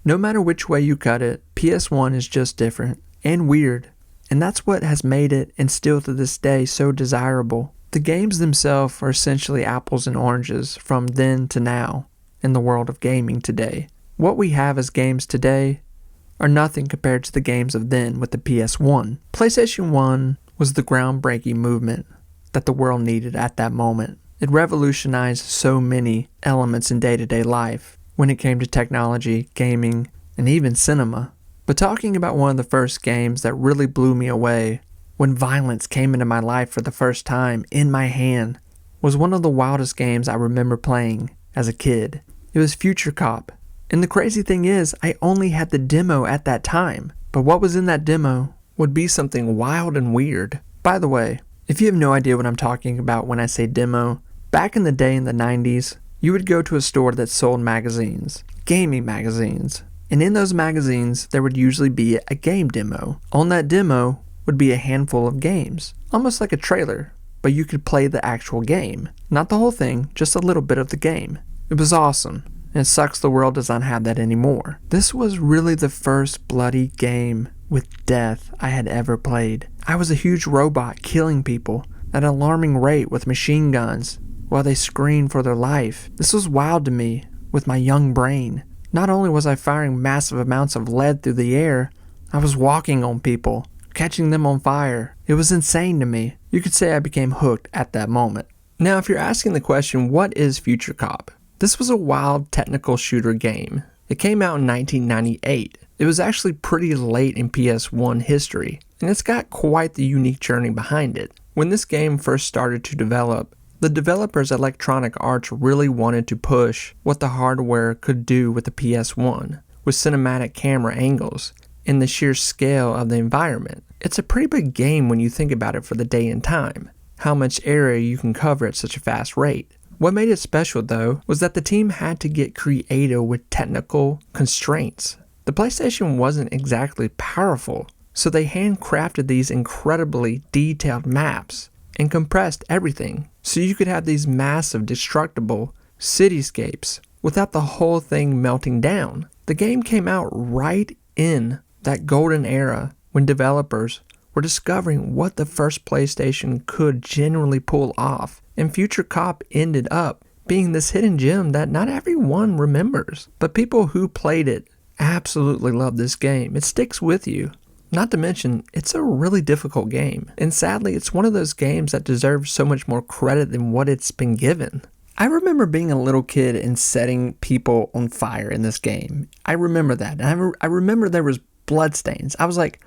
No matter which way you cut it, PS1 is just different and weird, and that's what has made it, and still to this day, so desirable. The games themselves are essentially apples and oranges from then to now in the world of gaming today. What we have as games today are nothing compared to the games of then with the PS1. PlayStation 1 was the groundbreaking movement that the world needed at that moment. It revolutionized so many elements in day-to-day life when it came to technology, gaming, and even cinema. But talking about one of the first games that really blew me away when violence came into my life for the first time in my hand was one of the wildest games I remember playing as a kid. It was Future Cop. And the crazy thing is, I only had the demo at that time. But what was in that demo would be something wild and weird. By the way, if you have no idea what I'm talking about when I say demo, back in the day in the 90s, you would go to a store that sold magazines, gaming magazines. And in those magazines, there would usually be a game demo. On that demo would be a handful of games, almost like a trailer, but you could play the actual game. Not the whole thing, just a little bit of the game. It was awesome, and it sucks the world does not have that anymore. This was really the first bloody game with death I had ever played. I was a huge robot killing people at an alarming rate with machine guns while they screamed for their life. This was wild to me with my young brain. Not only was I firing massive amounts of lead through the air, I was walking on people, catching them on fire. It was insane to me. You could say I became hooked at that moment. Now, if you're asking the question, what is Future Cop? This was a wild technical shooter game. It came out in 1998. It was actually pretty late in PS1 history, and it's got quite the unique journey behind it. When this game first started to develop, the developers at Electronic Arts really wanted to push what the hardware could do with the PS1, with cinematic camera angles and the sheer scale of the environment. It's a pretty big game when you think about it for the day and time, how much area you can cover at such a fast rate. What made it special, though, was that the team had to get creative with technical constraints. The PlayStation wasn't exactly powerful, so they handcrafted these incredibly detailed maps and compressed everything so you could have these massive destructible cityscapes without the whole thing melting down. The game came out right in that golden era when developers were discovering what the first PlayStation could genuinely pull off, and Future Cop ended up being this hidden gem that not everyone remembers, but people who played it absolutely love this game. It sticks with you. Not to mention, it's a really difficult game, and sadly, it's one of those games that deserves so much more credit than what it's been given. I remember being a little kid and setting people on fire in this game. I remember that. And I remember there was bloodstains. I was like,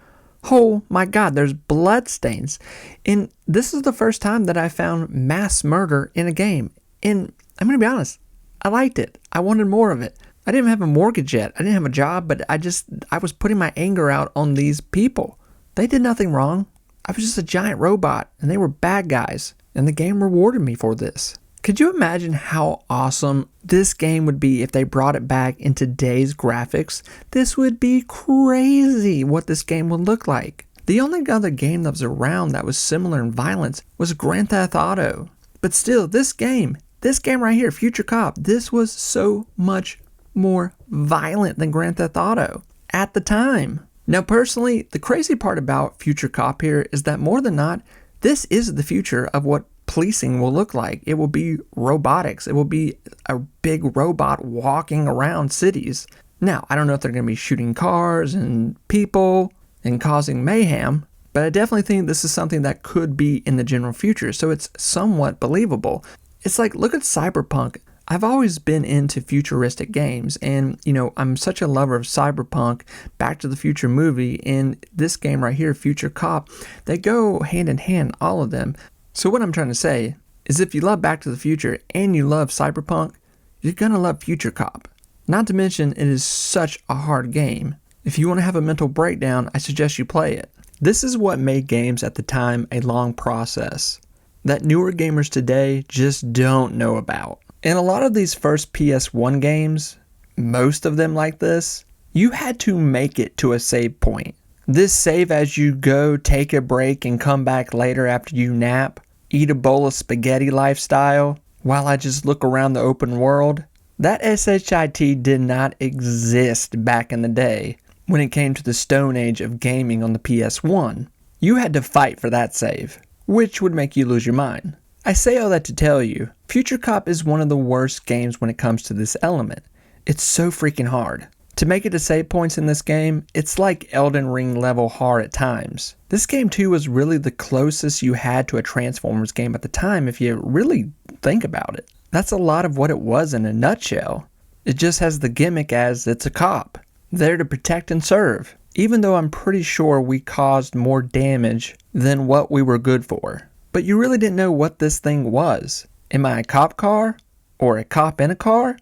oh my God, there's bloodstains. And this is the first time that I found mass murder in a game. And I'm going to be honest, I liked it. I wanted more of it. I didn't have a mortgage yet. I didn't have a job, but I was putting my anger out on these people. They did nothing wrong. I was just a giant robot, and they were bad guys. And the game rewarded me for this. Could you imagine how awesome this game would be if they brought it back in today's graphics? This would be crazy what this game would look like. The only other game that was around that was similar in violence was Grand Theft Auto. But still, this game right here, Future Cop, this was so much more violent than Grand Theft Auto at the time. Now, personally, the crazy part about Future Cop here is that more than not, this is the future of what policing will look like. It will be robotics. It will be a big robot walking around cities. Now, I don't know if they're going to be shooting cars and people and causing mayhem, but I definitely think this is something that could be in the general future, so it's somewhat believable. It's like, look at Cyberpunk. I've always been into futuristic games, and, I'm such a lover of Cyberpunk, Back to the Future movie, and this game right here, Future Cop, they go hand in hand, all of them. So what I'm trying to say is if you love Back to the Future and you love Cyberpunk, you're going to love Future Cop. Not to mention, it is such a hard game. If you want to have a mental breakdown, I suggest you play it. This is what made games at the time a long process that newer gamers today just don't know about. And a lot of these first PS1 games, most of them like this, you had to make it to a save point. This save as you go, take a break, and come back later after you nap, eat a bowl of spaghetti lifestyle, while I just look around the open world. That SHIT did not exist back in the day when it came to the stone age of gaming on the PS1. You had to fight for that save, which would make you lose your mind. I say all that to tell you, Future Cop is one of the worst games when it comes to this element. It's so freaking hard. To make it to save points in this game, it's like Elden Ring level hard at times. This game too was really the closest you had to a Transformers game at the time if you really think about it. That's a lot of what it was in a nutshell. It just has the gimmick as it's a cop, there to protect and serve, even though I'm pretty sure we caused more damage than what we were good for. But you really didn't know what this thing was. Am I a cop car? Or a cop in a car?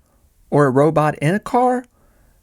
Or a robot in a car?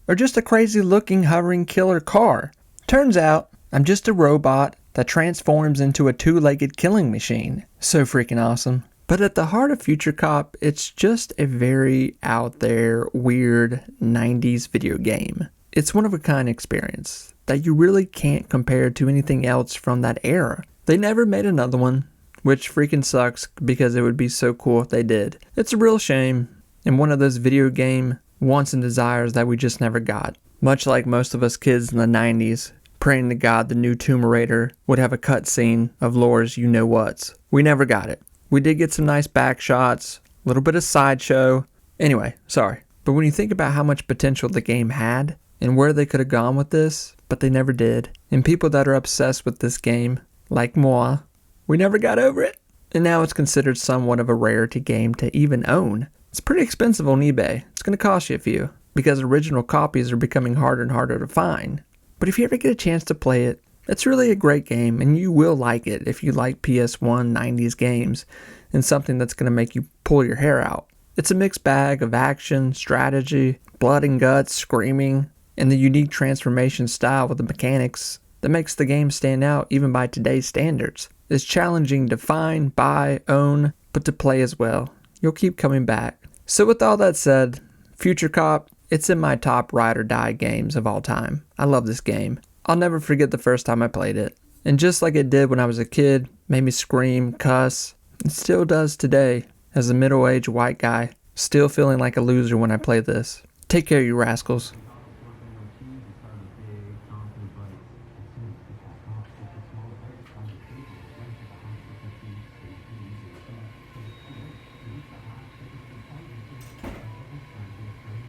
Or just a crazy looking hovering killer car? Turns out, I'm just a robot that transforms into a two-legged killing machine. So freaking awesome. But at the heart of Future Cop, it's just a very out there, weird 90s video game. It's one of a kind experience that you really can't compare to anything else from that era. They never made another one, which freaking sucks because it would be so cool if they did. It's a real shame, and one of those video game wants and desires that we just never got. Much like most of us kids in the 90s, praying to God the new Tomb Raider would have a cutscene of Laura's you-know-whats. We never got it. We did get some nice back shots, a little bit of sideshow. Anyway, sorry. But when you think about how much potential the game had, and where they could have gone with this, but they never did, and people that are obsessed with this game, like moi, we never got over it. And now it's considered somewhat of a rarity game to even own. It's pretty expensive on eBay. It's going to cost you a few, because original copies are becoming harder and harder to find. But if you ever get a chance to play it, it's really a great game, and you will like it if you like PS1 90s games, and something that's going to make you pull your hair out. It's a mixed bag of action, strategy, blood and guts, screaming, and the unique transformation style with the mechanics that makes the game stand out even by today's standards. It's challenging to find, buy, own, but to play as well. You'll keep coming back. So with all that said, Future Cop, it's in my top ride or die games of all time. I love this game. I'll never forget the first time I played it. And just like it did when I was a kid, made me scream, cuss, it still does today as a middle-aged white guy, still feeling like a loser when I play this. Take care, you rascals.